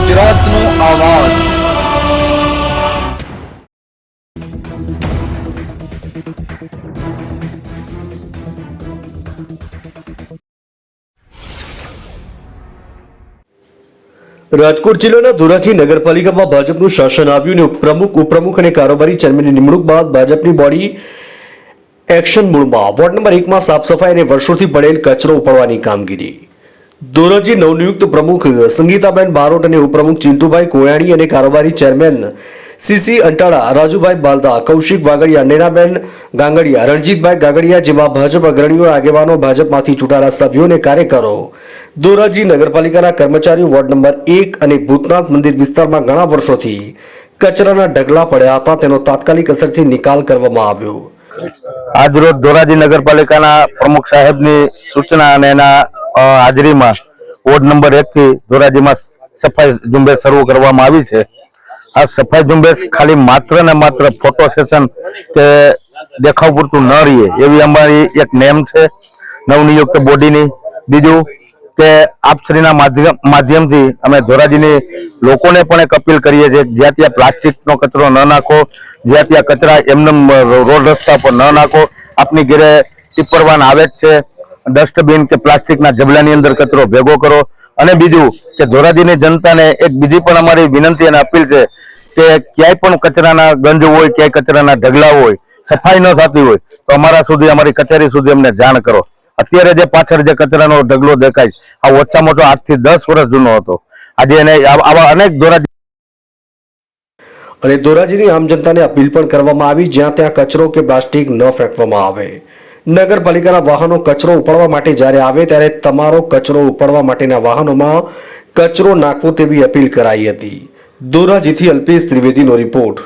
ગુજરાતનો આવાજ। રાજકોટ જિલ્લાના ધોરાજી નગરપાલિકામાં ભાજપનું શાસન આવ્યું અને ઉપપ્રમુખ અને કારોબારી ચેરમેનની નિમણૂક બાદ ભાજપની બોડી એક્શન મૂડમાં વોર્ડ નંબર 1 માં સાફ સફાઈ અને વર્ષોથી પડેલ કચરો ઉપાડવાની કામગીરી। ધોરાજી નવનિયુક્ત પ્રમુખ સંગીતાબેન બારોટ અને ઉપપ્રમુખ ચિંટુભાઈ કોયાણી અને કારોબારી ચેરમેન સીસી અંટાળા, રાજુભાઈ બાલદા, કૌશિક વાગડિયા, નૈનાબેન ગાંગડિયા, રણજીતભાઈ ગાગડિયા જેવા ભાજપ અગ્રણીઓ, આગેવાનો, ભાજપમાંથી ચૂંટાયેલા સભ્યો અને કાર્યકરો, ધોરાજી નગરપાલિકાના કર્મચારીઓ વોર્ડ નંબર 1 અને ભૂતનાથ મંદિર વિસ્તારમાં ઘણા વર્ષોથી કચરાના ઢગલા પડ્યા હતા, તેનો તાત્કાલિક અસરથી નિકાલ કરવામાં આવ્યો। આજરોજ ધોરાજી નગરપાલિકાના પ્રમુખ સાહેબની સૂચના અને એના હાજરીમાં વોર્ડ નંબર 1 થી ધોરાજીમાં સફાઈ ઝુંબેશ શરૂ કરવામાં આવી છે। આ સફાઈ ઝુંબેશ ખાલી માત્ર ને માત્ર ફોટો સેશન કે દેખાવ પૂરતું ન રહીએ એવી અમારી એક નેમ છે નવનિયુક્ત બોડીની। બીજું કે આપશ્રીના માધ્યમથી અમે ધોરાજીની લોકોને પણ એક અપીલ કરીએ છીએ, જ્યાં ત્યાં પ્લાસ્ટિકનો કચરો ન નાખો, જ્યાં ત્યાં કચરા એમને રોડ રસ્તા પર ન નાખો। આપની ઘરે ટીપરવાન આવે જ છે, ડસ્ટબિન કે પ્લાસ્ટિકના જબલાની અંદર કચરો ભેગો કરો। અને બીજું કે ધોરાજીની જનતાને એક બીજી પણ અમારી વિનંતી અને અપીલ છે કે ક્યાંય પણ કચરાના ગંજ હોય, ક્યાંય કચરાના ઢગલા હોય, સફાઈ ન થતી હોય તો અમારા સુધી, અમારી કચેરી સુધી અમને જાણ કરો। અત્યારે જે પાછળ જે કચરાનો ઢગલો દેખાય આ ઓછા મોટો 8 થી 10 વર્ષ જૂનો હતો। આજે એને આવા અનેક ધોરાજીની આમ જનતાને અપીલ પણ કરવામાં આવી, જ્યાં ત્યાં કચરો કે પ્લાસ્ટિક ન ફેંકવામાં આવે। નગરપાલિકાના વાહનો કચરો ઉપાડવા માટે જ્યારે આવે ત્યારે તમારો કચરો ઉપાડવા માટેના વાહનોમાં કચરો નાખવો તેવી અપીલ કરાઈ હતી। ધોરાજીથી અલ્પેશ ત્રિવેદીનો રિપોર્ટ।